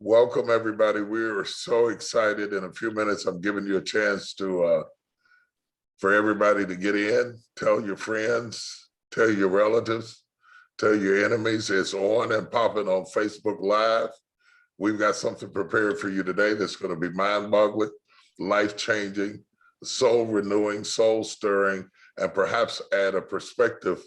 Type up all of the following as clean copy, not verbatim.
Welcome, everybody. We are so excited. In a few minutes, I'm giving you a chance to for everybody to get in, tell your friends, tell your relatives, tell your enemies. It's on and popping on Facebook Live. We've got something prepared for you today that's going to be mind-boggling, life-changing, soul-renewing, soul-stirring, and perhaps add a perspective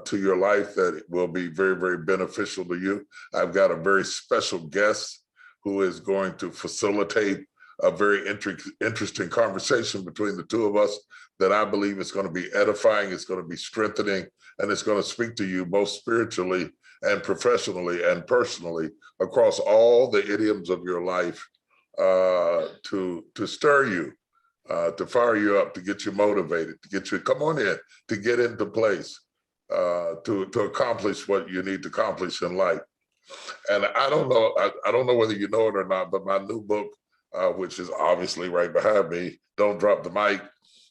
to your life that will be very, very beneficial to you. I've got a very special guest who is going to facilitate a very interesting conversation between the two of us that I believe is going to be edifying, it's going to be strengthening, and it's going to speak to you both spiritually and professionally and personally across all the idioms of your life to stir you, to fire you up, to get you motivated, to get you, come on in, to get into place, to accomplish what you need to accomplish in life. And I don't know whether you know it or not, but my new book, which is obviously right behind me, Don't Drop the Mic,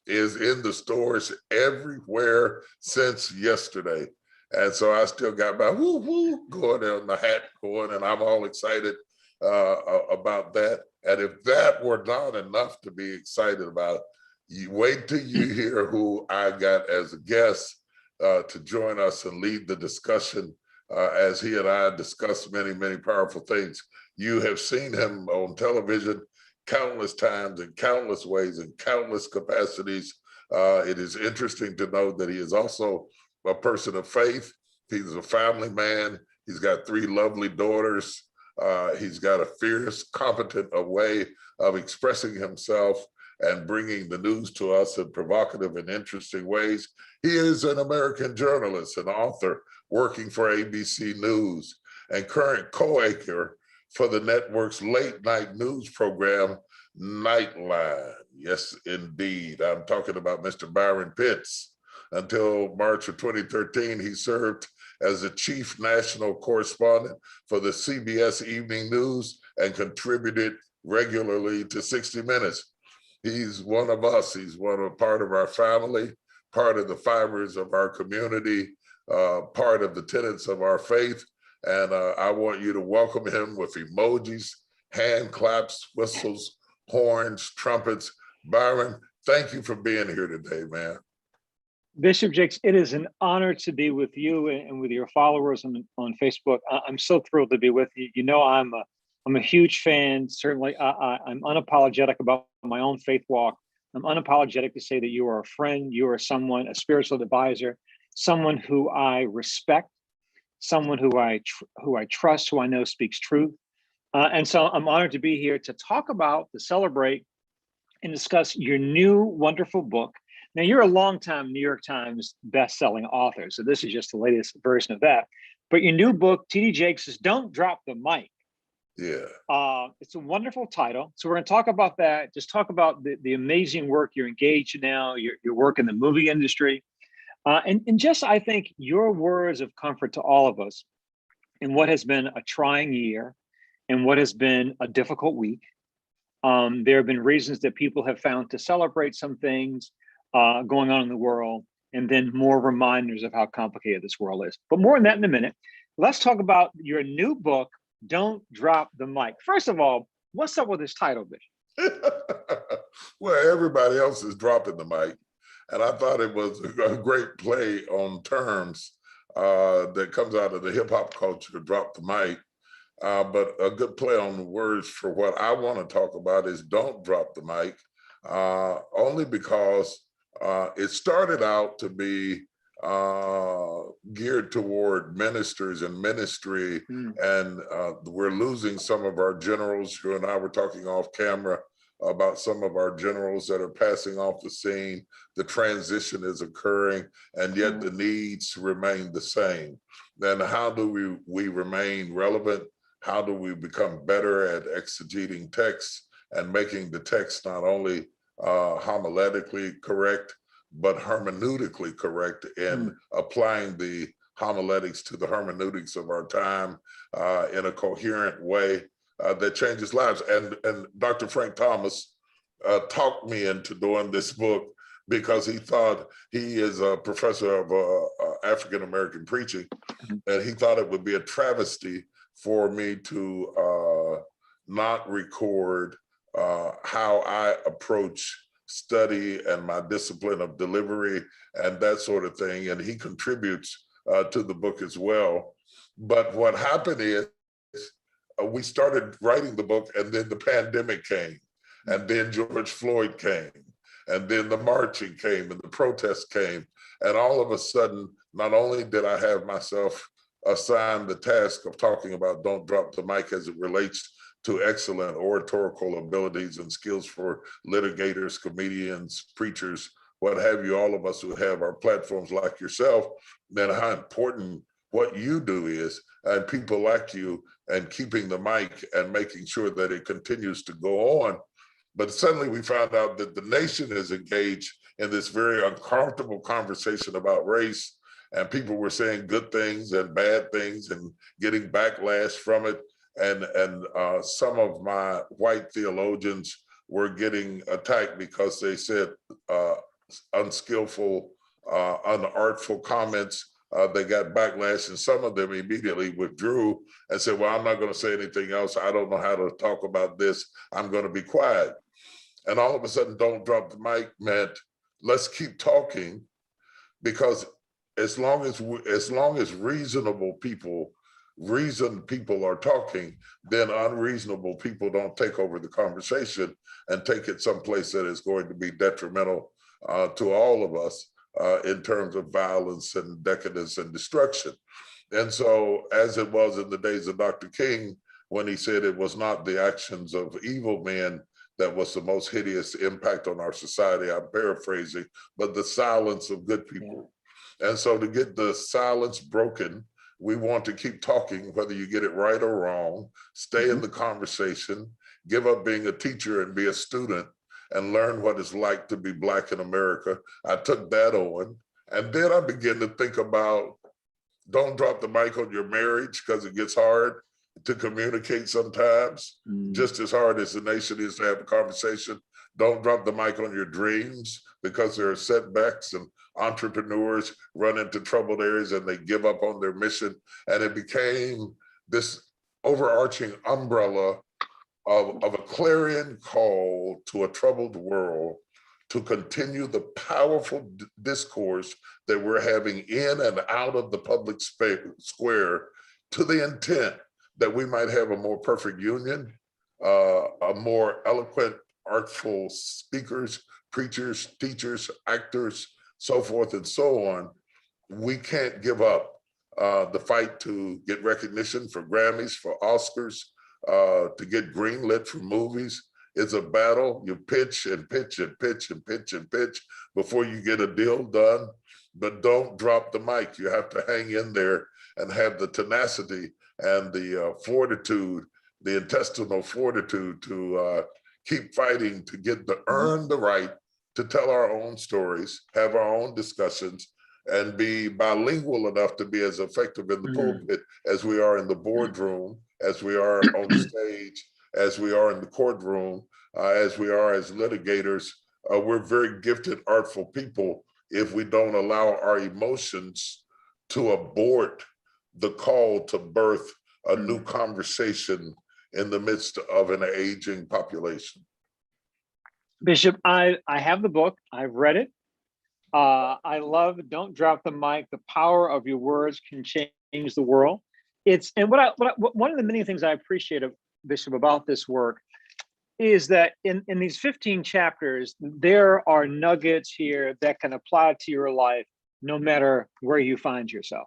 is in the stores everywhere since yesterday. And so I still got my woo woo going on, the hat going, and I'm all excited about that. And if that were not enough to be excited about, you wait till you hear who I got as a guest to join us and lead the discussion as he and I discuss many, many powerful things. You have seen him on television countless times in countless ways, in countless capacities. It is interesting to know that he is also a person of faith. He's a family man. He's got 3 lovely daughters. He's got a fierce, competent way of expressing himself and bringing the news to us in provocative and interesting ways. He is an American journalist and author working for ABC News and current co-anchor for the network's late night news program, Nightline. Yes, indeed. I'm talking about Mr. Byron Pitts. Until March of 2013, he served as the chief national correspondent for the CBS Evening News and contributed regularly to 60 Minutes. He's one of us. He's part of our family, part of the fibers of our community, part of the tenets of our faith. And I want you to welcome him with emojis, hand claps, whistles, horns, trumpets. Byron, thank you for being here today, man. Bishop Jakes, it is an honor to be with you and with your followers on Facebook. I'm so thrilled to be with you. You know, I'm a huge fan. Certainly, I'm unapologetic about my own faith walk. I'm unapologetic to say that you are a friend, you are someone, a spiritual advisor, someone who I respect, someone who I trust, who I know speaks truth. And so I'm honored to be here to talk about, to celebrate, and discuss your new wonderful book. Now, you're a longtime New York Times best-selling author, so this is just the latest version of that. But your new book, T.D. Jakes, is Don't Drop the Mic. Yeah. It's a wonderful title. So we're going to talk about that, just talk about the amazing work you're engaged in now, your work in the movie industry. And just, I think, your words of comfort to all of us in what has been a trying year and what has been a difficult week. There have been reasons that people have found to celebrate some things going on in the world, and then more reminders of how complicated this world is. But more on that in a minute. Let's talk about your new book, Don't Drop the Mic. First of all, what's up with this title, Bishop? Well, everybody else is dropping the mic. And I thought it was a great play on terms that comes out of the hip hop culture, drop the mic. But a good play on the words for what I want to talk about is don't drop the mic, only because it started out to be geared toward ministers and ministry. And we're losing some of our generals. You and I were talking off camera about some of our generals that are passing off the scene. The transition is occurring, and yet the needs remain the same. Then how do we remain relevant? How do we become better at exegeting text and making the text not only homiletically correct, but hermeneutically correct in applying the homiletics to the hermeneutics of our time in a coherent way that changes lives. And Dr. Frank Thomas talked me into doing this book because he thought, he is a professor of African-American preaching, and he thought it would be a travesty for me to not record how I approach study and my discipline of delivery and that sort of thing. And he contributes to the book as well. But what happened is we started writing the book, and then the pandemic came, and then George Floyd came, and then the marching came, and the protests came. And all of a sudden, not only did I have myself assigned the task of talking about don't drop the mic as it relates to excellent oratorical abilities and skills for litigators, comedians, preachers, what have you, all of us who have our platforms like yourself, then how important what you do is, and people like you, and keeping the mic and making sure that it continues to go on. But suddenly we found out that the nation is engaged in this very uncomfortable conversation about race, and people were saying good things and bad things and getting backlash from it. And some of my white theologians were getting attacked because they said unskillful, unartful comments. They got backlash, and some of them immediately withdrew and said, well, I'm not going to say anything else. I don't know how to talk about this. I'm going to be quiet. And all of a sudden, don't drop the mic meant let's keep talking, because as long as reasonable people, reasoned people are talking, then unreasonable people don't take over the conversation and take it someplace that is going to be detrimental to all of us in terms of violence and decadence and destruction. And so, as it was in the days of Dr. King, when he said it was not the actions of evil men that was the most hideous impact on our society, I'm paraphrasing, but the silence of good people. Yeah. And so to get the silence broken, we want to keep talking, whether you get it right or wrong, stay in the conversation, give up being a teacher and be a student, and learn what it's like to be Black in America. I took that on. And then I began to think about, don't drop the mic on your marriage, because it gets hard to communicate sometimes, just as hard as the nation is to have a conversation. Don't drop the mic on your dreams, because there are setbacks and entrepreneurs run into troubled areas and they give up on their mission. And it became this overarching umbrella of a clarion call to a troubled world to continue the powerful discourse that we're having in and out of the public square, to the intent that we might have a more perfect union, a more eloquent, artful speakers, preachers, teachers, actors, so forth and so on. We can't give up the fight to get recognition for Grammys, for Oscars, to get greenlit for movies. It's a battle. You pitch and pitch and pitch and pitch and pitch before you get a deal done. But don't drop the mic. You have to hang in there and have the tenacity and the fortitude, the intestinal fortitude to keep fighting to earn the right to tell our own stories, have our own discussions, and be bilingual enough to be as effective in the pulpit as we are in the boardroom, as we are on stage, as we are in the courtroom, as we are as litigators. We're very gifted, artful people if we don't allow our emotions to abort the call to birth a new conversation in the midst of an aging population. Bishop, I have the book. I've read it. I love Don't Drop the Mic. The power of your words can change the world. One of the many things I appreciate, Bishop, about this work is that in these 15 chapters, there are nuggets here that can apply to your life no matter where you find yourself,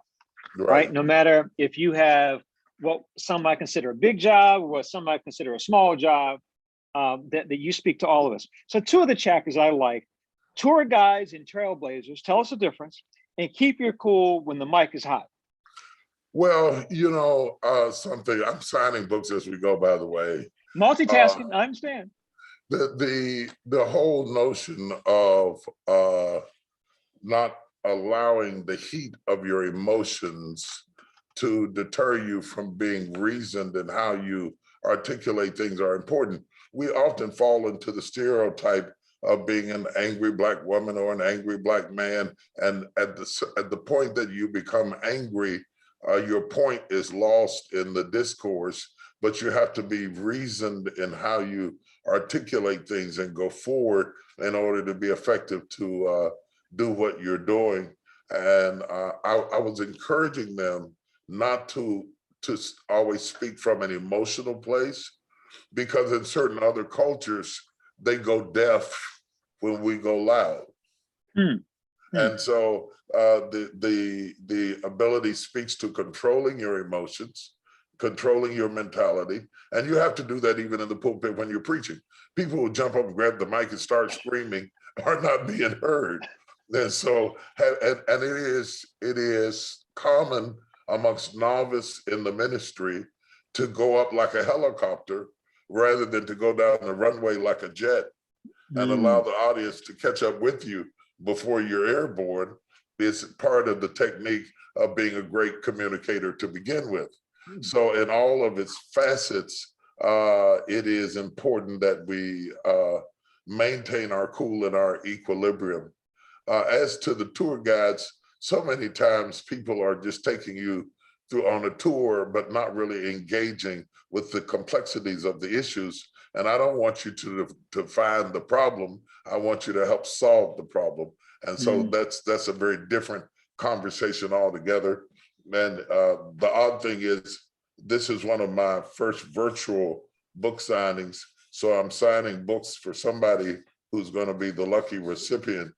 right? No matter if you have what some might consider a big job, or what some might consider a small job, that you speak to all of us. So two of the chapters I like: tour guides and trailblazers, tell us the difference, and keep your cool when the mic is hot. Well, you know, something, I'm signing books as we go, by the way. Multitasking, I understand. The whole notion of not allowing the heat of your emotions to deter you from being reasoned and how you articulate things are important. We often fall into the stereotype of being an angry Black woman or an angry Black man, and at the point that you become angry, your point is lost in the discourse but you have to be reasoned in how you articulate things and go forward in order to be effective to do what you're doing. And I was encouraging them not to always speak from an emotional place, because in certain other cultures, they go deaf when we go loud. Hmm. And so the ability speaks to controlling your emotions, controlling your mentality. And you have to do that even in the pulpit when you're preaching. People who jump up and grab the mic and start screaming are not being heard. And so, and it is common amongst novice in the ministry to go up like a helicopter rather than to go down the runway like a jet and allow the audience to catch up with you before you're airborne. Is part of the technique of being a great communicator to begin with. So in all of its facets, it is important that we maintain our cool and our equilibrium. As to the tour guides, so many times people are just taking you through on a tour, but not really engaging with the complexities of the issues. And I don't want you to find the problem. I want you to help solve the problem. And so that's a very different conversation altogether. And the odd thing is, this is one of my first virtual book signings. So I'm signing books for somebody who's going to be the lucky recipient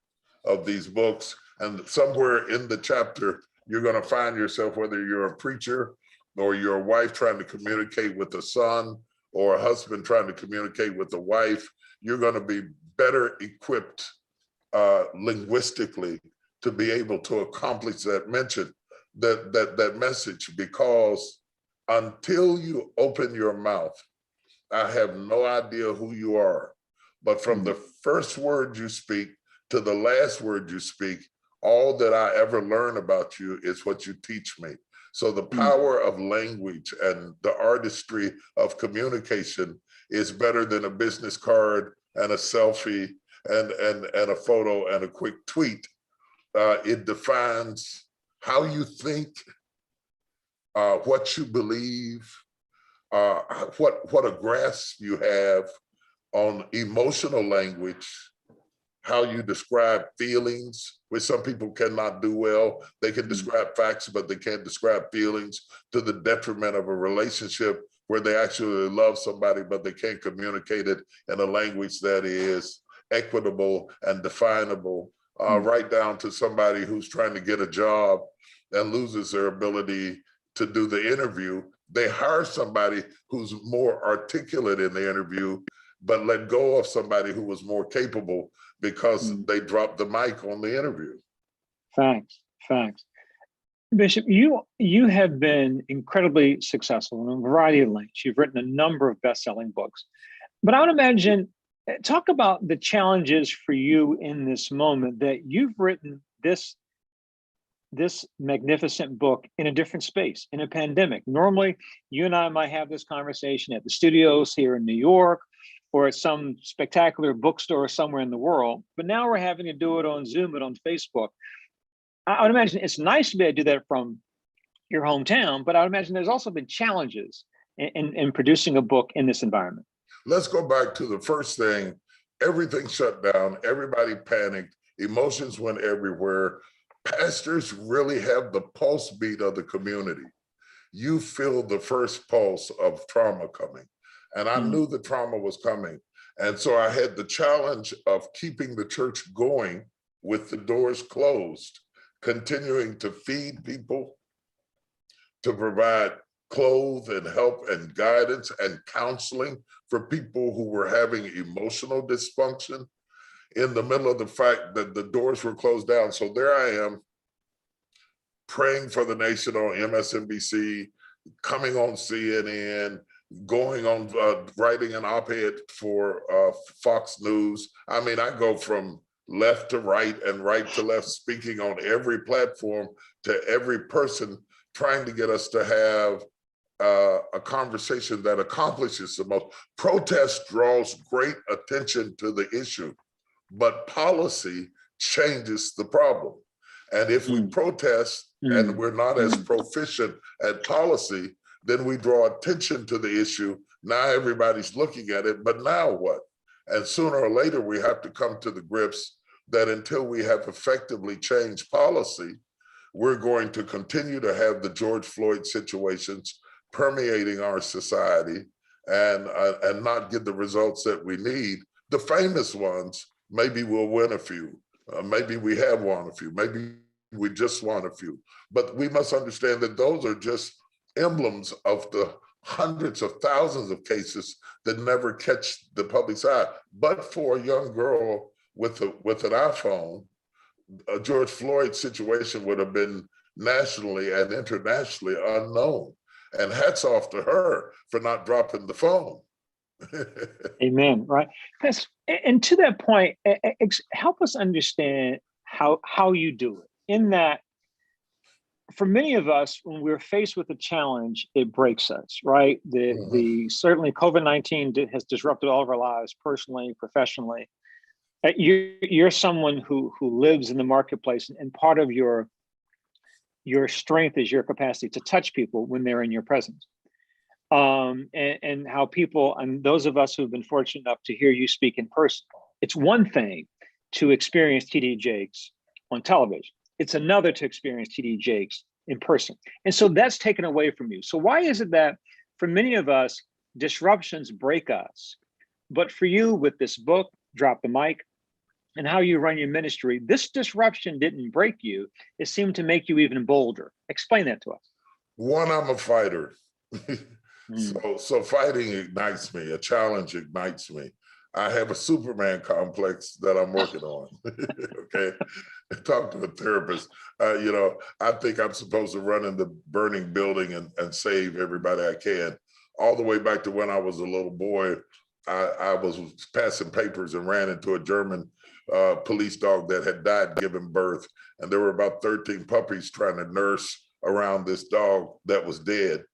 of these books. And somewhere in the chapter, you're going to find yourself, whether you're a preacher or you're a wife trying to communicate with a son, or a husband trying to communicate with a wife, you're going to be better equipped linguistically to be able to accomplish that message, because until you open your mouth, I have no idea who you are. But from the first word you speak to the last word you speak, all that I ever learn about you is what you teach me. So the power of language and the artistry of communication is better than a business card and a selfie and a photo and a quick tweet. It defines how you think, what you believe, what a grasp you have on emotional language, how you describe feelings, which some people cannot do well. They can describe facts, but they can't describe feelings, to the detriment of a relationship where they actually love somebody, but they can't communicate it in a language that is equitable and definable, right down to somebody who's trying to get a job and loses their ability to do the interview. They hire somebody who's more articulate in the interview, but let go of somebody who was more capable because they dropped the mic on the interview. Facts. Bishop, you have been incredibly successful in a variety of lanes. You've written a number of best-selling books. But I would imagine, talk about the challenges for you in this moment, that you've written this magnificent book in a different space, in a pandemic. Normally, you and I might have this conversation at the studios here in New York, or at some spectacular bookstore somewhere in the world. But now we're having to do it on Zoom and on Facebook. I would imagine it's nice to be able to do that from your hometown, but I would imagine there's also been challenges in producing a book in this environment. Let's go back to the first thing. Everything shut down, everybody panicked, emotions went everywhere. Pastors really have the pulse beat of the community. You feel the first pulse of trauma coming. And I knew the trauma was coming. And so I had the challenge of keeping the church going with the doors closed, continuing to feed people, to provide clothes and help and guidance and counseling for people who were having emotional dysfunction, in the middle of the fact that the doors were closed down. So there I am, praying for the nation on MSNBC, coming on CNN, going on, writing an op-ed for Fox News. I mean, I go from left to right and right to left, speaking on every platform to every person, trying to get us to have a conversation that accomplishes the most. Protest draws great attention to the issue, but policy changes the problem. And if we protest and we're not as proficient at policy, Then we draw attention to the issue. Now everybody's looking at it, but now what? And sooner or later, we have to come to the grips that until we have effectively changed policy, we're going to continue to have the George Floyd situations permeating our society and not get the results that we need. The famous ones, maybe we'll win a few. Maybe we have won a few. Maybe we just won a few. But we must understand that those are just emblems of the hundreds of thousands of cases that never catch the public's eye. But for a young girl with an iPhone, a George Floyd situation would have been nationally and internationally unknown. And hats off to her for not dropping the phone. Amen. Right. And to that point, help us understand how you do it. In that, for many of us, when we're faced with a challenge, it breaks us, right? The certainly COVID-19 has disrupted all of our lives, personally, professionally. You're someone who lives in the marketplace, and part of your strength is your capacity to touch people when they're in your presence. And how people, and those of us who've been fortunate enough to hear you speak in person, it's one thing to experience TD Jakes on television. It's another to experience TD Jakes in person. And so that's taken away from you. So why is it that for many of us, disruptions break us, but for you with this book, Drop the Mic, and how you run your ministry, this disruption didn't break you. It seemed to make you even bolder. Explain that to us. One, I'm a fighter. So fighting ignites me. A challenge ignites me. I have a Superman complex that I'm working on. Okay, talk to a therapist. I think I'm supposed to run in the burning building and save everybody I can. All the way back to when I was a little boy, I was passing papers and ran into a German police dog that had died giving birth, and there were about 13 puppies trying to nurse around this dog that was dead.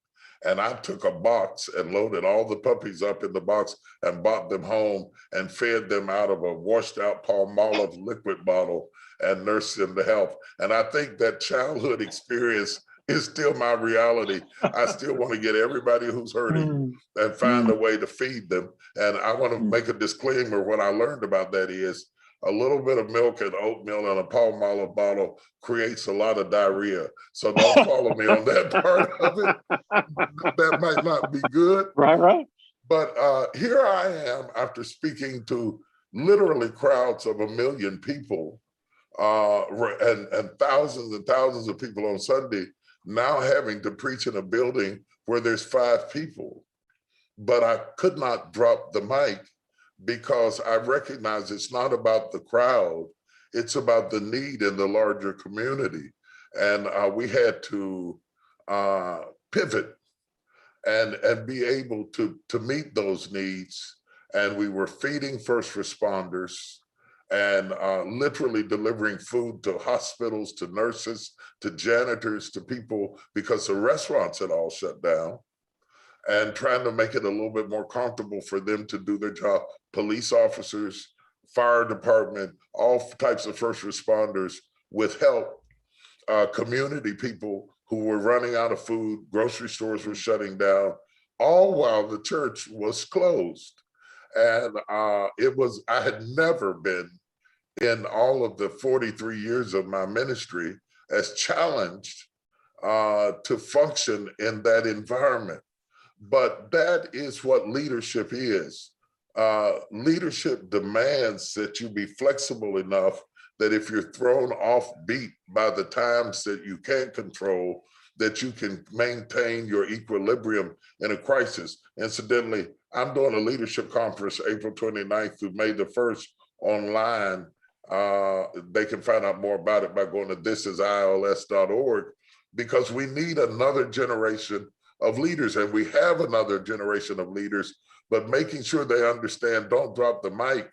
And I took a box and loaded all the puppies up in the box and brought them home and fed them out of a washed out Palmolive liquid bottle and nursed them to health. And I think that childhood experience is still my reality. I still want to get everybody who's hurting and find a way to feed them. And I want to make a disclaimer. What I learned about that is a little bit of milk and oatmeal in a Palmolive bottle creates a lot of diarrhea. So don't follow me on that part of it. That might not be good. Right. But here I am after speaking to literally crowds of 1 million people and thousands of people on Sunday, now having to preach in a building where there's 5 people. But I could not drop the mic because I recognize it's not about the crowd, it's about the need in the larger community. And we had to pivot and be able to meet those needs. And we were feeding first responders and literally delivering food to hospitals, to nurses, to janitors, to people, because the restaurants had all shut down, and trying to make it a little bit more comfortable for them to do their job. Police officers, fire department, all types of first responders with help, community people who were running out of food, grocery stores were shutting down, all while the church was closed. And I had never been in all of the 43 years of my ministry as challenged to function in that environment. But that is what leadership is. Leadership demands that you be flexible enough that if you're thrown off beat by the times that you can't control, that you can maintain your equilibrium in a crisis. Incidentally, I'm doing a leadership conference April 29th through May the 1st online. They can find out more about it by going to thisisils.org, because we need another generation of leaders, and we have another generation of leaders, but making sure they understand, don't drop the mic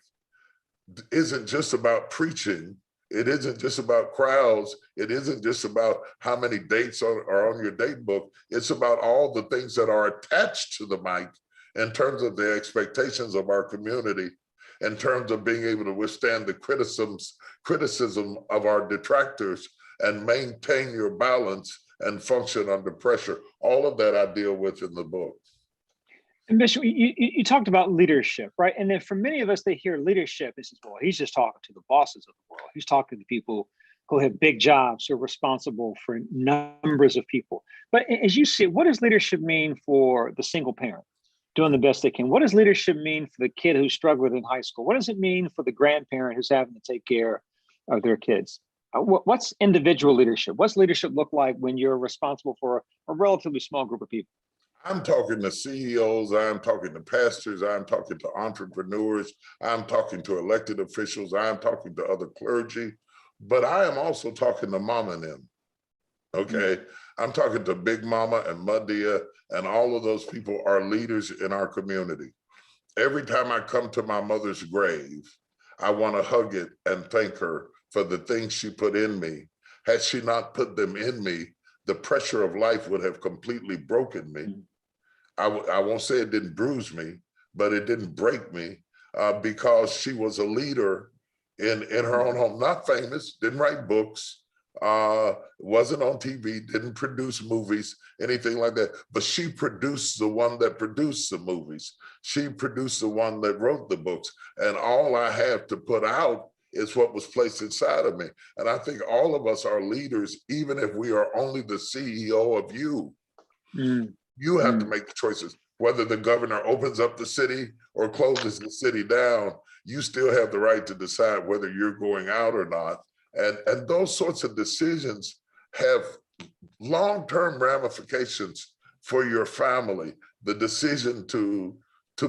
isn't just about preaching. It isn't just about crowds. It isn't just about how many dates are on your date book. It's about all the things that are attached to the mic in terms of the expectations of our community, in terms of being able to withstand the criticism of our detractors and maintain your balance and function under pressure. All of that I deal with in the book. And Bishop, you talked about leadership, right? And then for many of us, they hear leadership and says, well, he's just talking to the bosses of the world. He's talking to people who have big jobs, who are responsible for numbers of people. But as you see, what does leadership mean for the single parent doing the best they can? What does leadership mean for the kid who's struggling in high school? What does it mean for the grandparent who's having to take care of their kids? What's individual leadership? What's leadership look like when you're responsible for a relatively small group of people? I'm talking to CEOs, I'm talking to pastors, I'm talking to entrepreneurs, I'm talking to elected officials, I'm talking to other clergy, but I am also talking to mama and them, okay? I'm talking to Big Mama and Madia, and all of those people are leaders in our community. Every time I come to my mother's grave, I want to hug it and thank her for the things she put in me. Had she not put them in me, the pressure of life would have completely broken me. I won't say it didn't bruise me, but it didn't break me because she was a leader in her own home, not famous, didn't write books, wasn't on TV, didn't produce movies, anything like that. But she produced the one that produced the movies. She produced the one that wrote the books. And all I have to put out is what was placed inside of me. And I think all of us are leaders, even if we are only the CEO of you. You have to make the choices. Whether the governor opens up the city or closes the city down, you still have the right to decide whether you're going out or not. And those sorts of decisions have long-term ramifications for your family. The decision to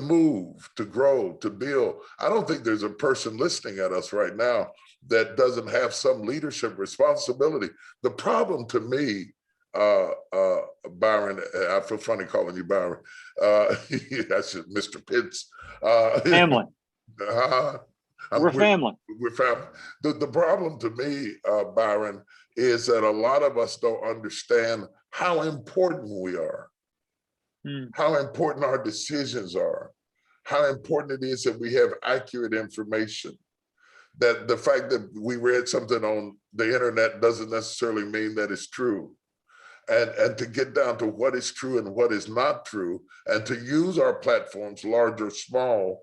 move, to grow, to build. I don't think there's a person listening at us right now that doesn't have some leadership responsibility. The problem to me, Byron, I feel funny calling you Byron. That's Mr. Pitts. Family. We're We're family. We're family. The problem to me, Byron, is that a lot of us don't understand how important we are, how important our decisions are, how important it is that we have accurate information. That the fact that we read something on the internet doesn't necessarily mean that it's true. And to get down to what is true and what is not true, and to use our platforms, large or small,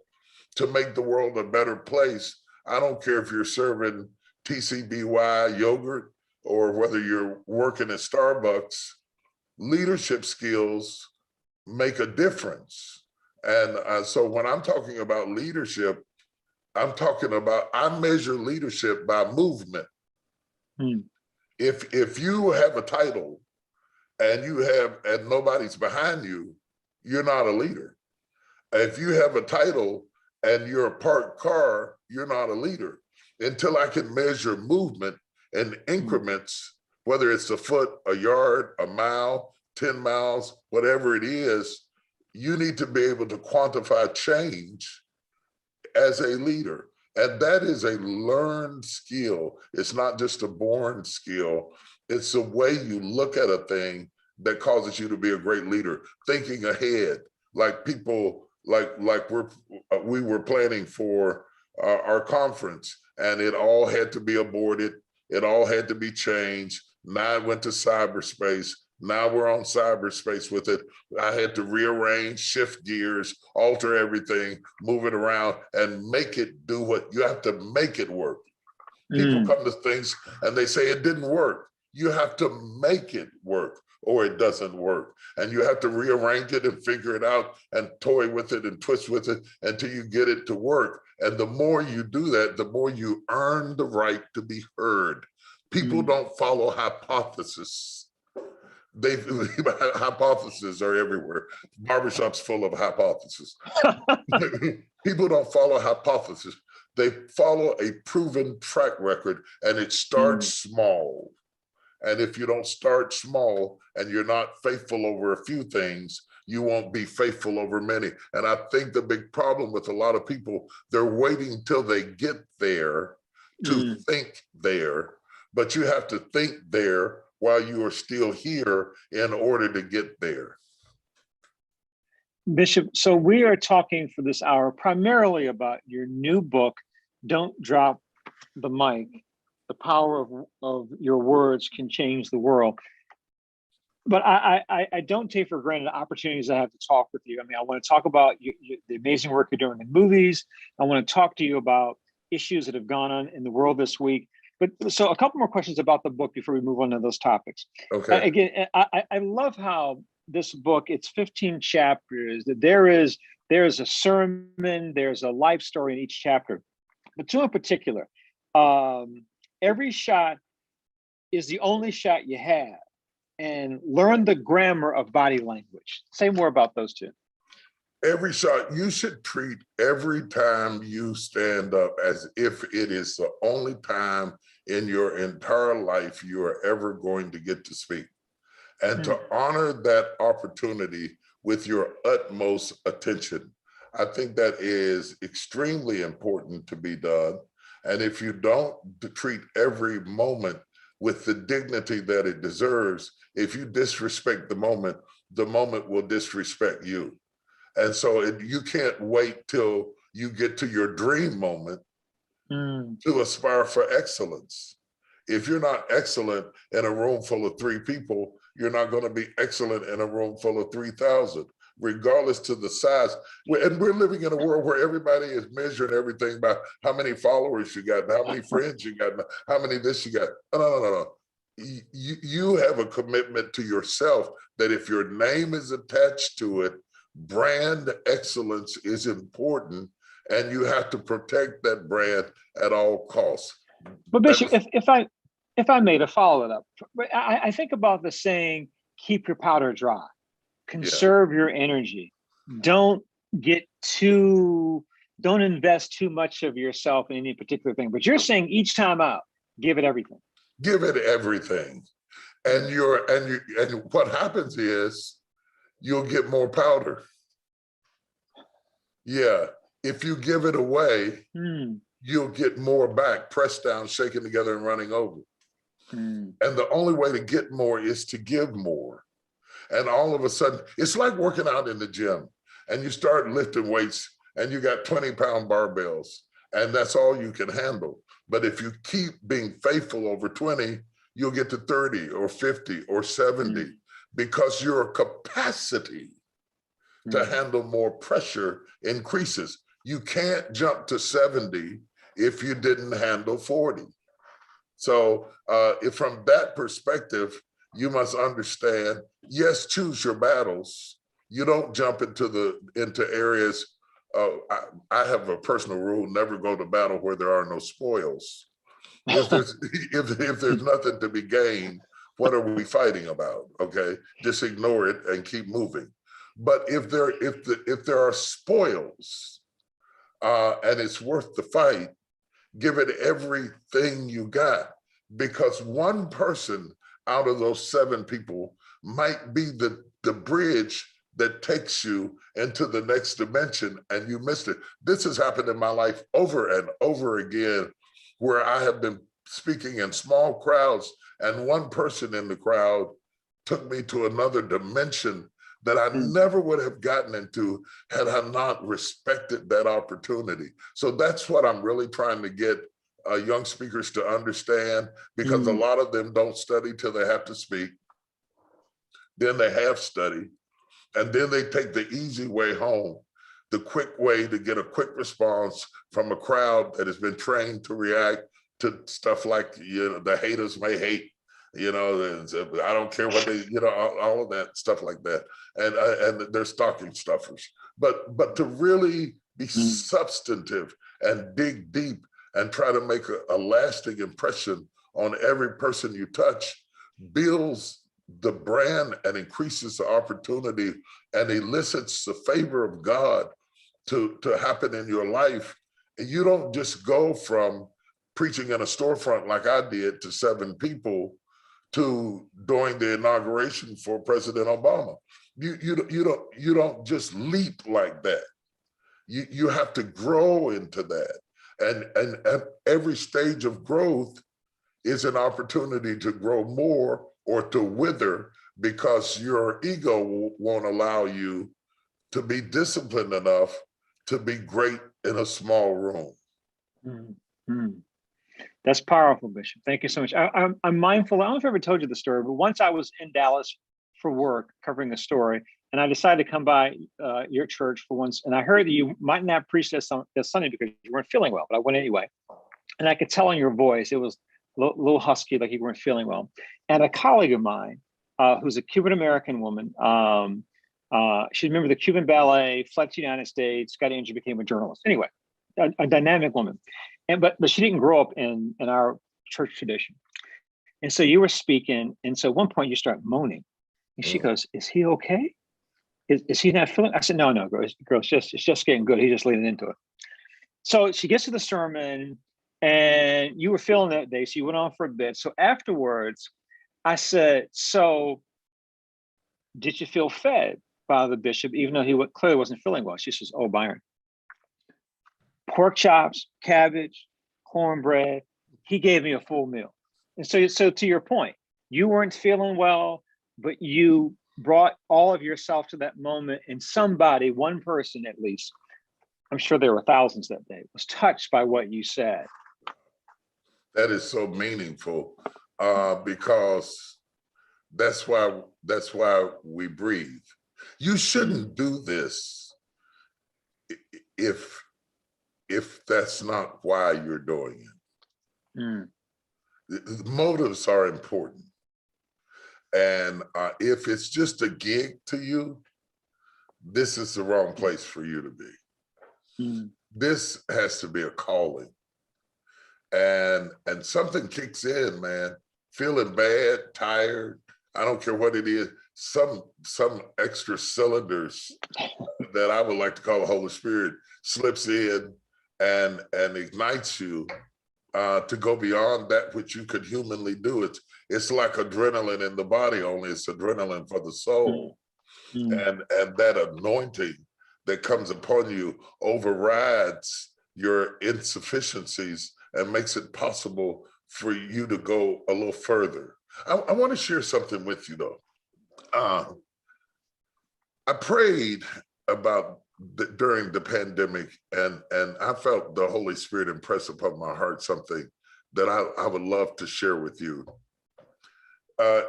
to make the world a better place. I don't care if you're serving TCBY yogurt or whether you're working at Starbucks, leadership skills make a difference. And so when I'm talking about leadership, I'm talking about, I measure leadership by movement. If you have a title and nobody's behind you, you're not a leader. If you have a title and you're a parked car, you're not a leader. Until I can measure movement in increments, whether it's a foot, a yard, a mile, 10 miles, whatever it is, you need to be able to quantify change as a leader. And that is a learned skill. It's not just a born skill. It's the way you look at a thing that causes you to be a great leader, thinking ahead, like people, like we were planning for our conference, and it all had to be aborted. It all had to be changed. Now it went to cyberspace. Now we're on cyberspace with it. I had to rearrange, shift gears, alter everything, move it around, and make it do what you have to make it work. People come to things and they say it didn't work. You have to make it work or it doesn't work. And you have to rearrange it and figure it out and toy with it and twist with it until you get it to work. And the more you do that, the more you earn the right to be heard. People don't follow hypotheses. Hypotheses are everywhere. Barbershop's full of hypotheses. People don't follow hypotheses. They follow a proven track record, and it starts small. And if you don't start small and you're not faithful over a few things, you won't be faithful over many. And I think the big problem with a lot of people, they're waiting till they get there to think there, but you have to think there while you are still here in order to get there. Bishop, so we are talking for this hour primarily about your new book, Don't Drop the Mic. The power of your words can change the world. but I don't take for granted opportunities I have to talk with you. I mean, I want to talk about the amazing work you're doing in movies. I want to talk to you about issues that have gone on in the world this week. But so a couple more questions about the book before we move on to those topics. Okay. Again, I love how this book, it's 15 chapters, that there's a sermon, there's a life story in each chapter. But two in particular, every shot is the only shot you have, and learn the grammar of body language. Say more about those two. Every shot, you should treat every time you stand up as if it is the only time in your entire life you are ever going to get to speak. And to honor that opportunity with your utmost attention. I think that is extremely important to be done. And if you don't treat every moment with the dignity that it deserves, if you disrespect the moment will disrespect you. And so you can't wait till you get to your dream moment to aspire for excellence. If you're not excellent in a room full of 3 people, you're not going to be excellent in a room full of 3,000, regardless to the size. And we're living in a world where everybody is measuring everything by how many followers you got, and how many friends you got, and how many this you got. No. You have a commitment to yourself that if your name is attached to it, brand excellence is important, and you have to protect that brand at all costs. But Bishop, if I may to follow it up, I think about the saying, keep your powder dry, conserve your energy. Don't invest too much of yourself in any particular thing. But you're saying each time out, give it everything. Give it everything. And what happens is you'll get more powder. Yeah. If you give it away, you'll get more back, pressed down, shaken together, and running over. And the only way to get more is to give more. And all of a sudden, it's like working out in the gym, and you start lifting weights and you got 20-pound barbells, and that's all you can handle. But if you keep being faithful over 20, you'll get to 30 or 50 or 70 because your capacity to handle more pressure increases. You can't jump to 70 if you didn't handle 40. So if from that perspective, you must understand, yes, choose your battles. You don't jump into areas. I have a personal rule: never go to battle where there are no spoils. If there's nothing to be gained, what are we fighting about? Okay, just ignore it and keep moving. But if there are spoils and it's worth the fight, give it everything you got, because one person out of those 7 people might be the bridge that takes you into the next dimension, and you missed it. This has happened in my life over and over again, where I have been speaking in small crowds, and one person in the crowd took me to another dimension that I never would have gotten into had I not respected that opportunity. So that's what I'm really trying to get young speakers to understand, because a lot of them don't study till they have to speak. Then they have studied, and then they take the easy way home, the quick way to get a quick response from a crowd that has been trained to react to stuff like, the haters may hate, I don't care what they, all of that stuff like that. And they're stocking stuffers. But to really be substantive and dig deep and try to make a lasting impression on every person you touch builds the brand and increases the opportunity and elicits the favor of God to happen in your life. And you don't just go from preaching in a storefront like I did to 7 people to doing the inauguration for President Obama. You don't just leap like that. You have to grow into that. And every stage of growth is an opportunity to grow more or to wither, because your ego won't allow you to be disciplined enough to be great in a small room. That's powerful, Bishop. Thank you so much. I'm mindful. I don't know if I ever told you the story, but once I was in Dallas for work covering a story, and I decided to come by your church for once. And I heard that you might not preach this Sunday because you weren't feeling well, but I went anyway. And I could tell in your voice, it was a little husky, like you weren't feeling well. And a colleague of mine, who's a Cuban-American woman, she remembered the Cuban ballet, fled to the United States, got injured, became a journalist. Anyway, a dynamic woman. But she didn't grow up in our church tradition. And so you were speaking, and so at one point you start moaning. And she goes, "Is he okay? Is he not feeling?" I said, "No, girl, it's just getting good. He's just leaning into it." So she gets to the sermon, and you were feeling that day, so you went on for a bit. So afterwards, I said, "So did you feel fed by the bishop, even though he clearly wasn't feeling well?" She says, "Oh, Byron, pork chops, cabbage, cornbread. He gave me a full meal." And so to your point, you weren't feeling well, but you brought all of yourself to that moment, and somebody, one person at least, I'm sure there were thousands that day, was touched by what you said. That is so meaningful, because that's why we breathe. You shouldn't do this if that's not why you're doing it. Mm. The motives are important. And if it's just a gig to you, this is the wrong place for you to be. Mm. This has to be a calling. And something kicks in, man. Feeling bad, tired, I don't care what it is, some extra cylinders that I would like to call the Holy Spirit slips in and ignites you to go beyond that which you could humanly do. It's like adrenaline in the body, only it's adrenaline for the soul. And that anointing that comes upon you overrides your insufficiencies and makes it possible for you to go a little further. I want to share something with you though. I prayed about during the pandemic, and I felt the Holy Spirit impress upon my heart something that I would love to share with you.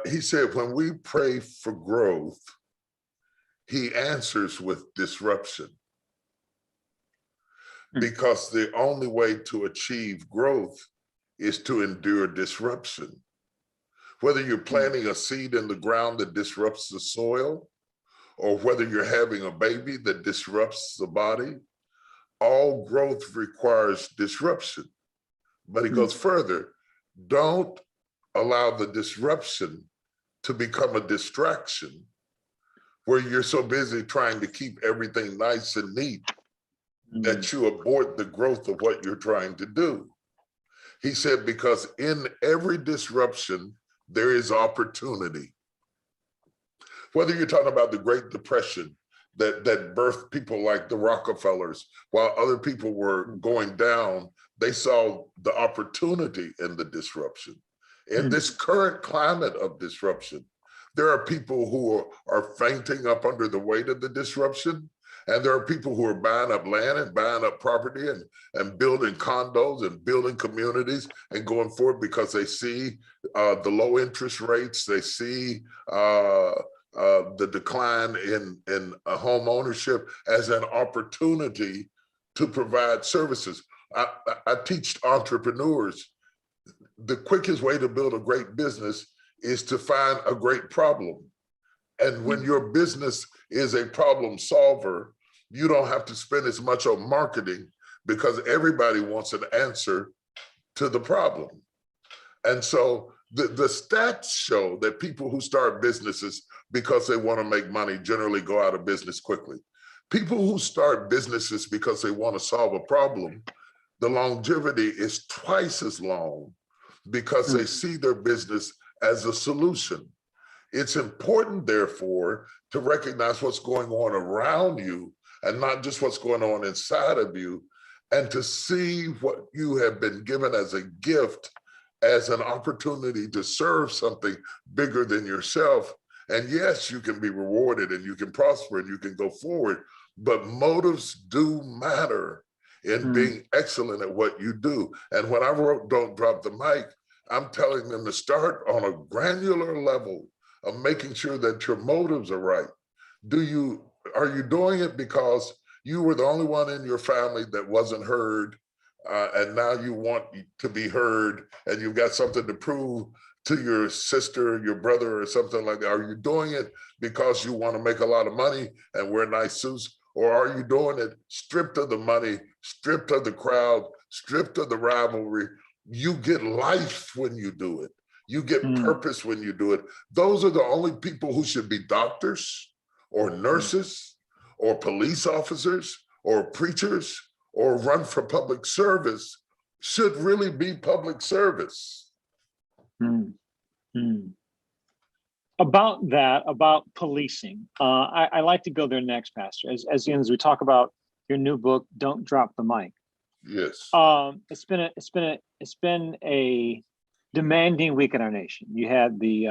He said, when we pray for growth, he answers with disruption. Because the only way to achieve growth is to endure disruption. Whether you're planting a seed in the ground that disrupts the soil, or whether you're having a baby that disrupts the body, all growth requires disruption. But he goes further, don't allow the disruption to become a distraction where you're so busy trying to keep everything nice and neat that you abort the growth of what you're trying to do. He said, because in every disruption, there is opportunity. Whether you're talking about the Great Depression that birthed people like the Rockefellers, while other people were going down, they saw the opportunity in the disruption. In this current climate of disruption, there are people who are fainting up under the weight of the disruption. And there are people who are buying up land and buying up property and building condos and building communities and going forward because they see the low interest rates, they see the decline in home ownership as an opportunity to provide services. I teach entrepreneurs, the quickest way to build a great business is to find a great problem. And when your business is a problem solver, you don't have to spend as much on marketing because everybody wants an answer to the problem. And so the stats show that people who start businesses because they want to make money generally go out of business quickly. People who start businesses because they want to solve a problem, the longevity is twice as long because they see their business as a solution. It's important, therefore, to recognize what's going on around you and not just what's going on inside of you, and to see what you have been given as a gift, as an opportunity to serve something bigger than yourself. And yes, you can be rewarded and you can prosper and you can go forward, but motives do matter in being excellent at what you do. And when I wrote Don't Drop the Mic, I'm telling them to start on a granular level of making sure that your motives are right. Are you doing it because you were the only one in your family that wasn't heard, and now you want to be heard, and you've got something to prove to your sister, your brother, or something like that? Are you doing it because you want to make a lot of money and wear nice suits? Or are you doing it stripped of the money, stripped of the crowd, stripped of the rivalry? You get life when you do it. You get purpose when you do it. Those are the only people who should be doctors or nurses or police officers or preachers or run for public service, should really be public service. About policing, I like to go there next, Pastor. As we talk about your new book, Don't Drop the Mic. Yes. It's been a demanding week in our nation. You had the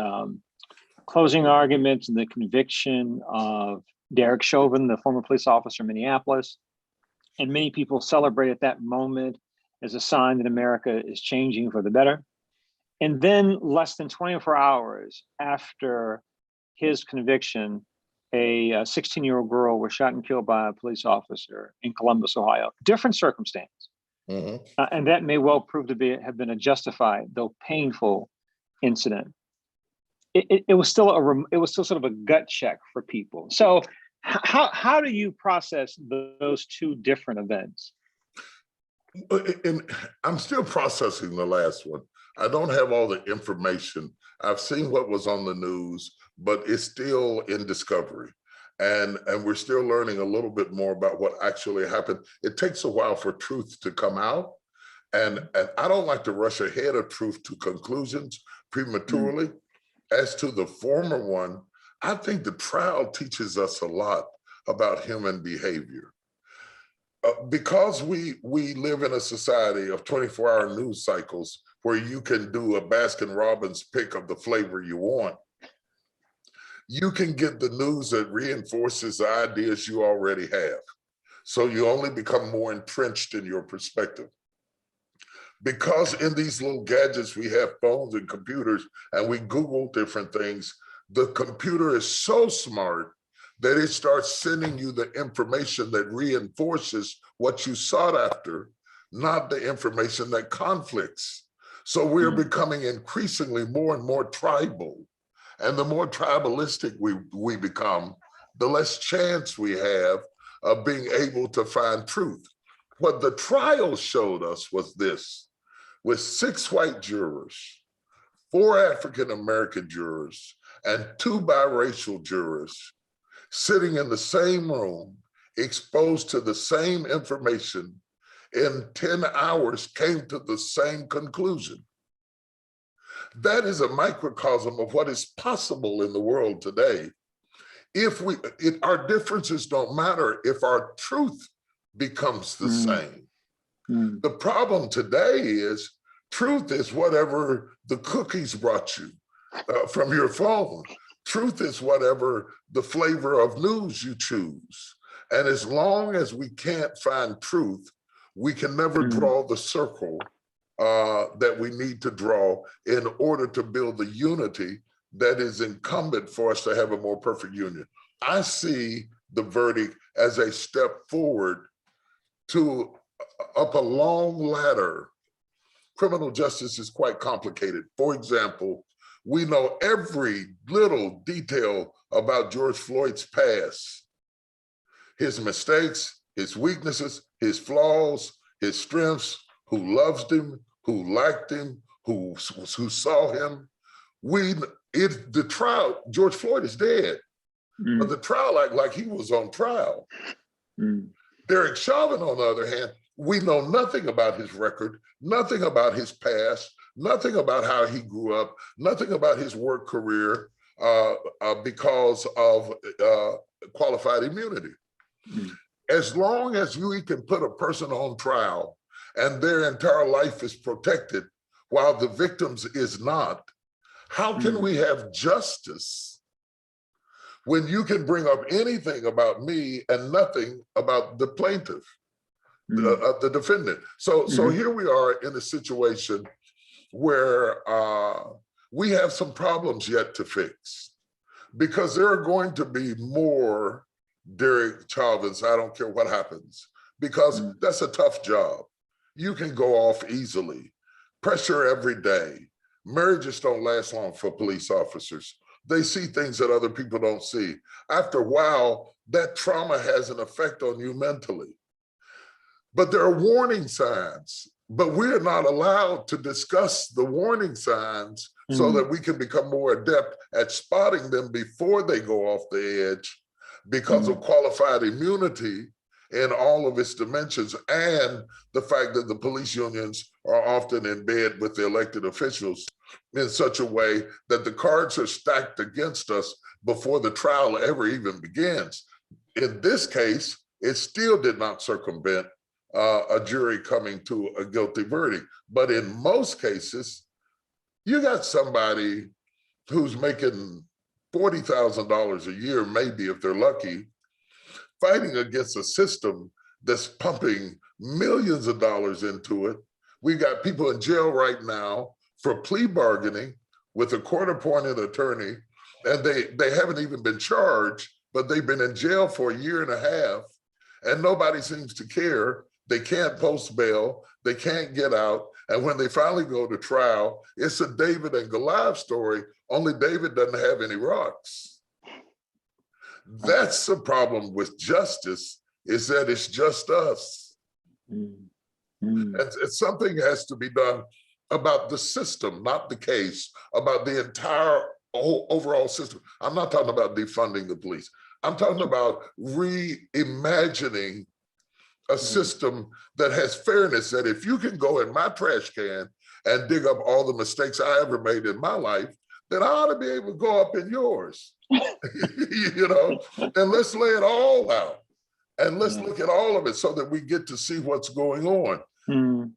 closing arguments and the conviction of Derek Chauvin, the former police officer in Minneapolis, and many people celebrated that moment as a sign that America is changing for the better. And then less than 24 hours after his conviction, a 16-year-old girl was shot and killed by a police officer in Columbus, Ohio. Different circumstance. And that may well prove to have been a justified, though painful, incident. It was still sort of a gut check for people. So how do you process those two different events? And I'm still processing the last one. I don't have all the information. I've seen what was on the news, but it's still in discovery. And we're still learning a little bit more about what actually happened. It takes a while for truth to come out. And I don't like to rush ahead of truth to conclusions prematurely. As to the former one, I think the trial teaches us a lot about human behavior. Because we live in a society of 24-hour news cycles where you can do a Baskin-Robbins pick of the flavor you want, you can get the news that reinforces the ideas you already have. So you only become more entrenched in your perspective. Because in these little gadgets, we have phones and computers, and we Google different things, the computer is so smart that it starts sending you the information that reinforces what you sought after, not the information that conflicts. So we're becoming increasingly more and more tribal. And the more tribalistic we become, the less chance we have of being able to find truth. What the trial showed us was this: with 6 white jurors, 4 African-American jurors, and 2 biracial jurors sitting in the same room, exposed to the same information, in 10 hours came to the same conclusion. That is a microcosm of what is possible in the world today. If our differences don't matter if our truth becomes the same. The problem today is truth is whatever the cookies brought you from your phone. Truth is whatever the flavor of news you choose. And as long as we can't find truth, we can never draw the circle that we need to draw in order to build the unity that is incumbent for us to have a more perfect union. I see the verdict as a step forward to up a long ladder. Criminal justice is quite complicated. For example, we know every little detail about George Floyd's past, his mistakes, his weaknesses, his flaws, his strengths, who loved him, who liked him, who saw him. The trial, George Floyd is dead, but the trial act like he was on trial. Derek Chauvin, on the other hand, we know nothing about his record, nothing about his past, nothing about how he grew up, nothing about his work career because of qualified immunity. As long as we can put a person on trial and their entire life is protected while the victim's is not, how can we have justice when you can bring up anything about me and nothing about the plaintiff, the defendant? So here we are in a situation where we have some problems yet to fix. because there are going to be more Derek Chauvins, I don't care what happens, because that's a tough job. You can go off easily. Pressure every day. Marriages don't last long for police officers. They see things that other people don't see. After a while, that trauma has an effect on you mentally. But there are warning signs, but we're not allowed to discuss the warning signs so that we can become more adept at spotting them before they go off the edge because of qualified immunity in all of its dimensions, and the fact that the police unions are often in bed with the elected officials in such a way that the cards are stacked against us before the trial ever even begins. In this case, it still did not circumvent a jury coming to a guilty verdict. But in most cases, you got somebody who's making $40,000 a year, maybe if they're lucky, fighting against a system that's pumping millions of dollars into it. We got people in jail right now for plea bargaining with a court-appointed attorney, and they haven't even been charged, but they've been in jail for a year and a half, and nobody seems to care. They can't post bail, they can't get out, and when they finally go to trial, it's a David and Goliath story, only David doesn't have any rocks. That's the problem with justice, is that it's just us. And something has to be done about the system, not the case, about the entire overall system. I'm not talking about defunding the police. I'm talking about reimagining a system that has fairness, that if you can go in my trash can and dig up all the mistakes I ever made in my life, then I ought to be able to go up in yours. You know, and let's lay it all out and let's look at all of it so that we get to see what's going on. And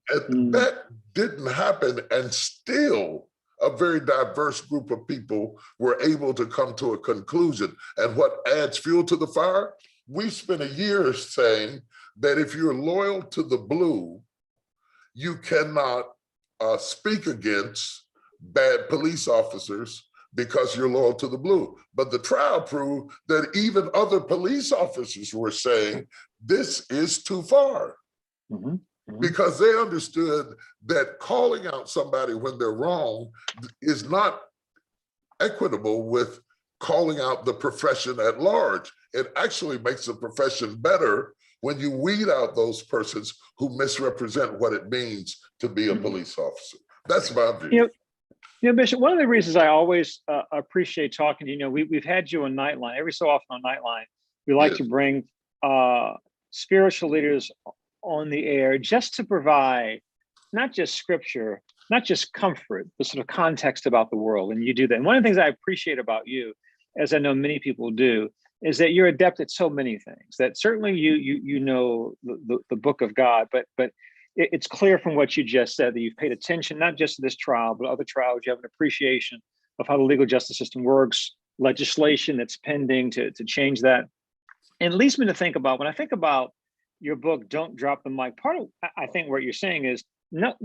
that didn't happen, and still a very diverse group of people were able to come to a conclusion. And what adds fuel to the fire? We spent a year saying that if you're loyal to the blue, you cannot speak against bad police officers because you're loyal to the blue. But the trial proved that even other police officers were saying, this is too far. Because they understood that calling out somebody when they're wrong is not equitable with calling out the profession at large. It actually makes the profession better when you weed out those persons who misrepresent what it means to be a police officer. That's my view. Bishop, one of the reasons I always appreciate talking to you, we've had you on Nightline. Every so often on Nightline, we like to bring spiritual leaders on the air just to provide not just scripture, not just comfort, but sort of context about the world. And you do that. And one of the things I appreciate about you, as I know many people do, is that you're adept at so many things. That certainly you know the book of God, but it's clear from what you just said that you've paid attention not just to this trial, but other trials. You have an appreciation of how the legal justice system works, legislation that's pending to change that. And it leads me to think about, when I think about your book, Don't Drop the Mic, part of, I think what you're saying is not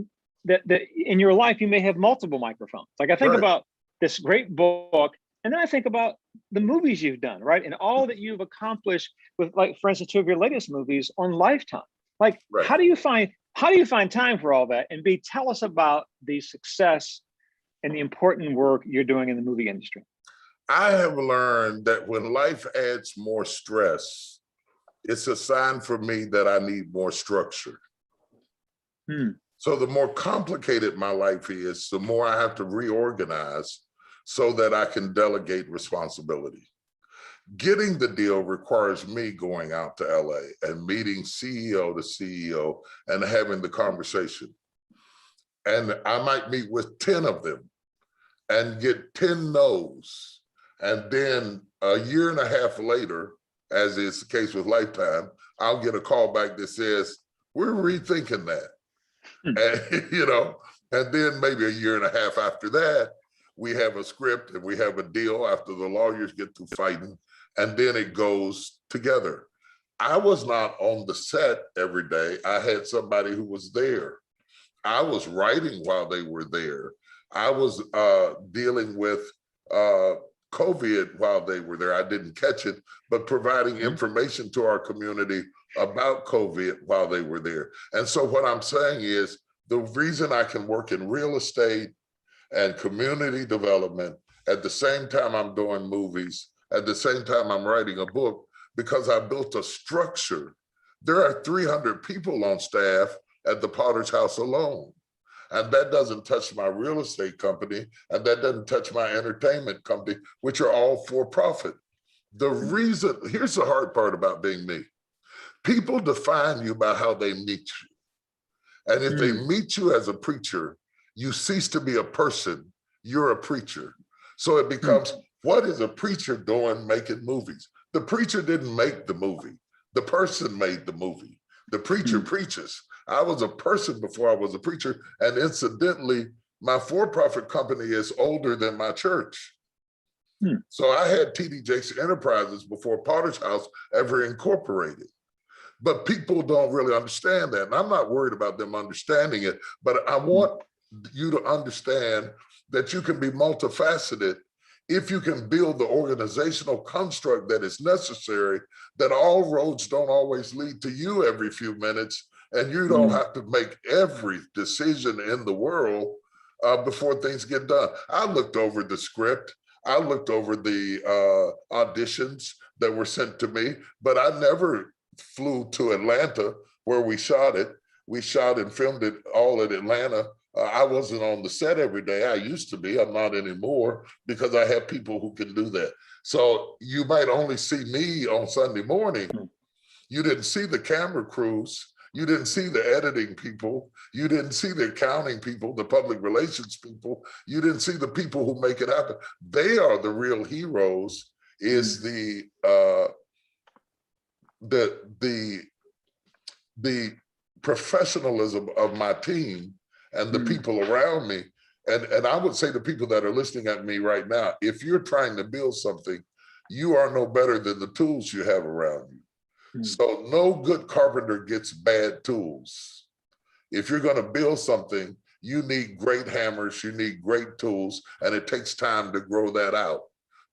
that in your life, you may have multiple microphones. Like I think about this great book, and then I think about the movies you've done, right? And all that you've accomplished with, like, for instance, two of your latest movies on Lifetime. Like, how do you find time for all that? And B, tell us about the success and the important work you're doing in the movie industry. I have learned that when life adds more stress, it's a sign for me that I need more structure. So the more complicated my life is, the more I have to reorganize so that I can delegate responsibility. Getting the deal requires me going out to LA and meeting CEO to CEO and having the conversation. And I might meet with 10 of them and get 10 no's. And then a year and a half later, as is the case with Lifetime, I'll get a call back that says, we're rethinking that. And, you know, and then maybe a year and a half after that, we have a script and we have a deal after the lawyers get to fighting, and then it goes together. I was not on the set every day. I had somebody who was there. I was writing while they were there. I was dealing with COVID while they were there. I didn't catch it, but providing information to our community about COVID while they were there. And so what I'm saying is the reason I can work in real estate and community development at the same time I'm doing movies, at the same time I'm writing a book, because I built a structure. There are 300 people on staff at the Potter's House alone. And that doesn't touch my real estate company, and that doesn't touch my entertainment company, which are all for profit. The reason, here's the hard part about being me. People define you by how they meet you. And if they meet you as a preacher, you cease to be a person, you're a preacher. So it becomes, what is a preacher doing making movies? The preacher didn't make the movie. The person made the movie. The preacher preaches. I was a person before I was a preacher. And incidentally, my for-profit company is older than my church. So I had TD Jakes Enterprises before Potter's House ever incorporated. But people don't really understand that. And I'm not worried about them understanding it, but I want you to understand that you can be multifaceted if you can build the organizational construct that is necessary, that all roads don't always lead to you every few minutes, and you don't have to make every decision in the world before things get done. I looked over the script. I looked over the auditions that were sent to me, but I never flew to Atlanta where we shot it. We shot and filmed it all in Atlanta. I wasn't on the set every day. I used to be, I'm not anymore, because I have people who can do that. So you might only see me on Sunday morning. You didn't see the camera crews. You didn't see the editing people. You didn't see the accounting people, the public relations people. You didn't see the people who make it happen. They are the real heroes, is the professionalism of my team and the people around me. And I would say to people that are listening at me right now, if you're trying to build something, you are no better than the tools you have around you. So no good carpenter gets bad tools. If you're going to build something, you need great hammers, you need great tools, and it takes time to grow that out,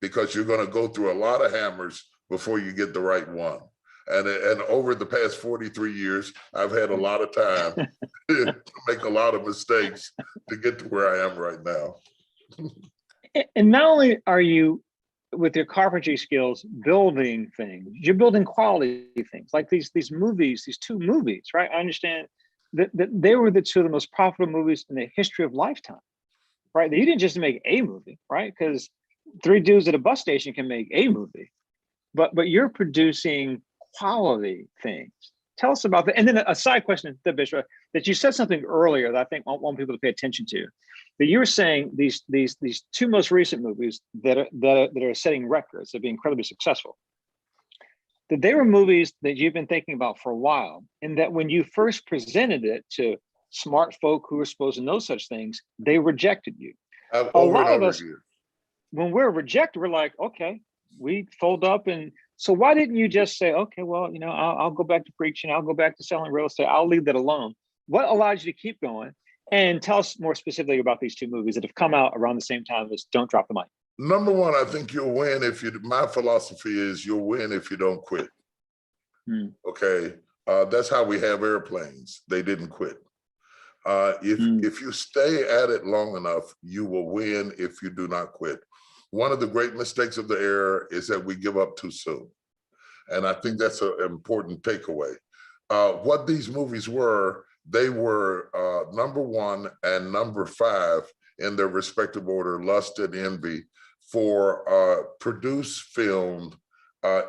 because you're going to go through a lot of hammers before you get the right one. And over the past 43 years, I've had a lot of time to make a lot of mistakes to get to where I am right now. And not only are you, with your carpentry skills, building things, you're building quality things, like these movies, these two movies, right? I understand that they were the two of the most profitable movies in the history of Lifetime, right? You didn't just make a movie, right? Because three dudes at a bus station can make a movie, but you're producing quality things. Tell us about that. And then a side question, Bishop, that you said something earlier that I think I want people to pay attention to. That you were saying these two most recent movies that are setting records, that be incredibly successful, that they were movies that you've been thinking about for a while, and that when you first presented it to smart folk who were supposed to know such things, they rejected you. A lot of us, when we're rejected, we're like, okay, we fold up. And so why didn't you just say, okay, well, I'll go back to preaching, I'll go back to selling real estate, I'll leave that alone? What allowed you to keep going? And tell us more specifically about these two movies that have come out around the same time as Don't Drop the Mic. Number one, I think you'll win my philosophy is you'll win if you don't quit. Okay, that's how we have airplanes. They didn't quit. If you stay at it long enough, you will win if you do not quit. One of the great mistakes of the era is that we give up too soon. And I think that's an important takeaway. What these movies were, they were number one and number five in their respective order, Lust and Envy, for produced, filmed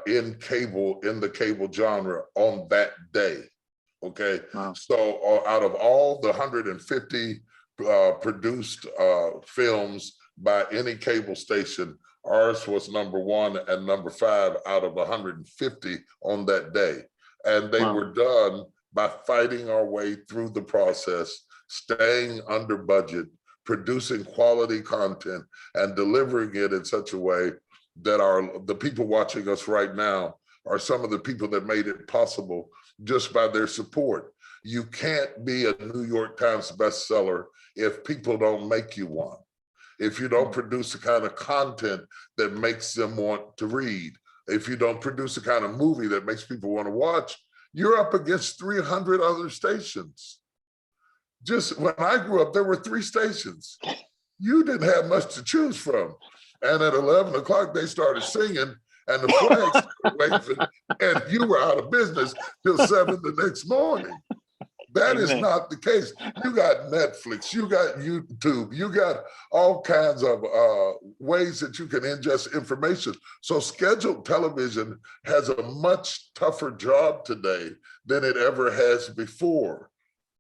in the cable genre on that day. Okay. Wow. So out of all the 150 produced films by any cable station, ours was number one and number five out of 150 on that day. And they were done by fighting our way through the process, staying under budget, producing quality content, and delivering it in such a way that the people watching us right now are some of the people that made it possible just by their support. You can't be a New York Times bestseller if people don't make you one. if you don't produce the kind of content that makes them want to read, if you don't produce the kind of movie that makes people want to watch, you're up against 300 other stations. Just when I grew up, there were 3 stations. You didn't have much to choose from. And at 11 o'clock, they started singing and the flags started waving, and you were out of business till 7 the next morning. That is not the case. You got Netflix, you got YouTube, you got all kinds of ways that you can ingest information. So scheduled television has a much tougher job today than it ever has before.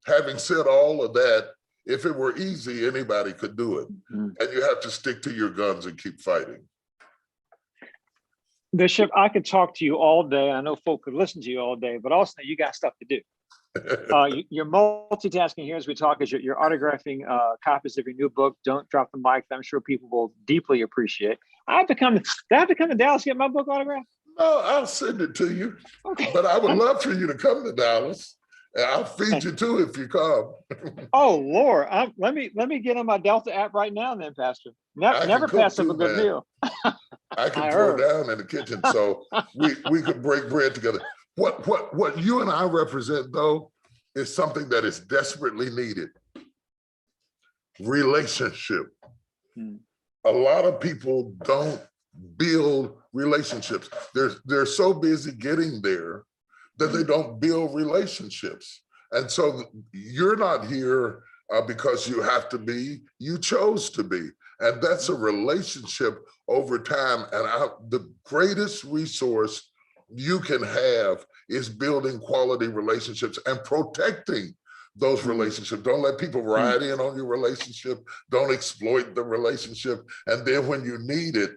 Having said all of that, if it were easy, anybody could do it. And you have to stick to your guns and keep fighting. Bishop, I could talk to you all day. I know folk could listen to you all day, but also you got stuff to do. You're multitasking here as we talk, as you're autographing copies of your new book, Don't Drop the Mic, that I'm sure people will deeply appreciate. Do I have to come to Dallas to get my book autographed? No, I'll send it to you. Okay. But I would love for you to come to Dallas. And I'll feed you too if you come. Oh Lord, let me get on my Delta app right now, then, Pastor. Never pass up a good meal. I can throw down in the kitchen, so we could break bread together. What you and I represent, though, is something that is desperately needed. Relationship. A lot of people don't build relationships. They're so busy getting there that they don't build relationships. And so you're not here because you have to be, you chose to be. And that's a relationship over time. And the greatest resource you can have is building quality relationships and protecting those relationships. Don't let people ride in on your relationship. Don't exploit the relationship. And then when you need it,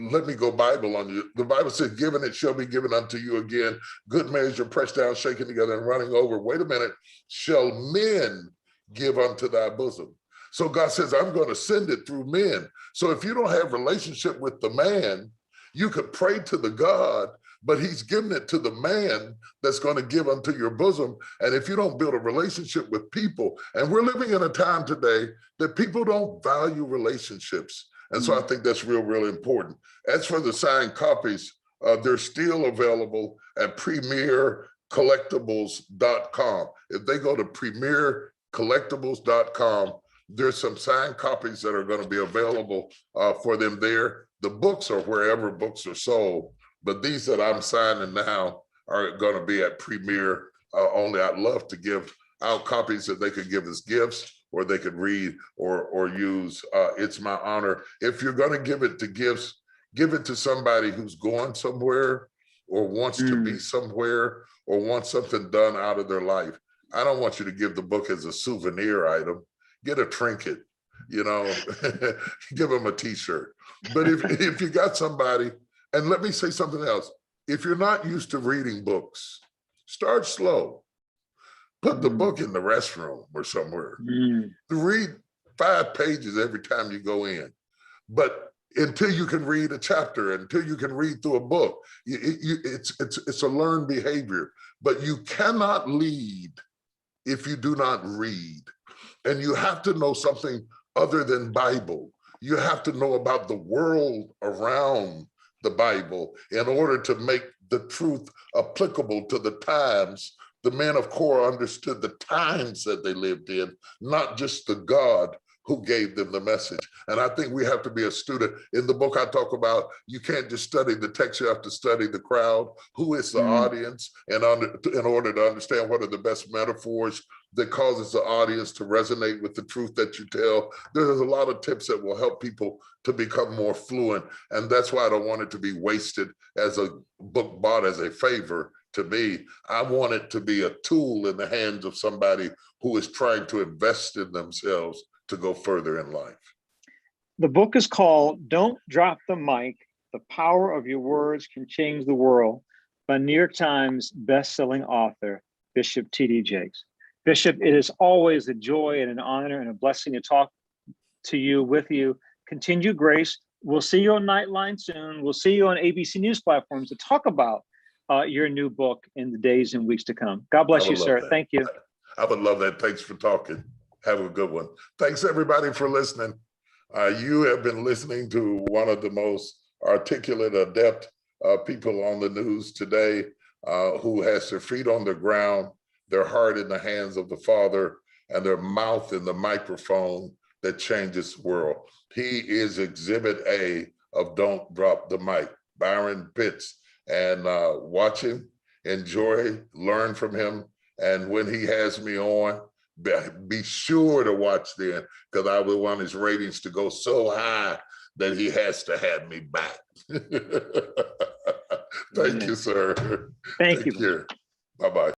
let me go Bible on you. The Bible says, given it shall be given unto you again. Good measure, pressed down, shaken together, and running over. Wait a minute. Shall men give unto thy bosom? So God says, I'm going to send it through men. So if you don't have relationship with the man, you could pray to the God, but he's giving it to the man that's going to give unto your bosom. And if you don't build a relationship with people, and we're living in a time today that people don't value relationships. And so I think that's really important. As for the signed copies, they're still available at premiercollectibles.com. If they go to premiercollectibles.com, there's some signed copies that are going to be available for them there. The books are wherever books are sold, but these that I'm signing now are going to be at Premier only. I'd love to give out copies that they could give as gifts, or they could read or use. It's my honor. If you're going to give it to gifts, give it to somebody who's going somewhere or wants to be somewhere or wants something done out of their life. I don't want you to give the book as a souvenir item. Get a trinket, give them a t-shirt. But if you got somebody, and let me say something else. If you're not used to reading books, start slow. Put the book in the restroom or somewhere. Read 5 pages every time you go in. But until you can read a chapter, until you can read through a book, it's a learned behavior. But you cannot lead if you do not read. And you have to know something other than Bible. You have to know about the world around the Bible in order to make the truth applicable to the times. The men of Korah understood the times that they lived in, not just the God who gave them the message. And I think we have to be a student. In the book I talk about, you can't just study the text, you have to study the crowd. Who is the audience? And in order to understand what are the best metaphors that causes the audience to resonate with the truth that you tell. There's a lot of tips that will help people to become more fluent. And that's why I don't want it to be wasted as a book bought as a favor to me. I want it to be a tool in the hands of somebody who is trying to invest in themselves to go further in life. The book is called Don't Drop the Mic, The Power of Your Words Can Change the World by New York Times bestselling author, Bishop T.D. Jakes. Bishop, it is always a joy and an honor and a blessing to talk to you, with you. Continued grace. We'll see you on Nightline soon. We'll see you on ABC News platforms to talk about your new book in the days and weeks to come. God bless you, sir. That. Thank you. I would love that. Thanks for talking. Have a good one. Thanks, everybody, for listening. You have been listening to one of the most articulate, adept people on the news today, who has their feet on the ground, their heart in the hands of the Father, and their mouth in the microphone that changes the world. He is Exhibit A of Don't Drop the Mic, Byron Pitts. And watch him, enjoy, learn from him. And when he has me on, be sure to watch then, because I would want his ratings to go so high that he has to have me back. Thank you, sir. Thank you. Take care. Bye-bye.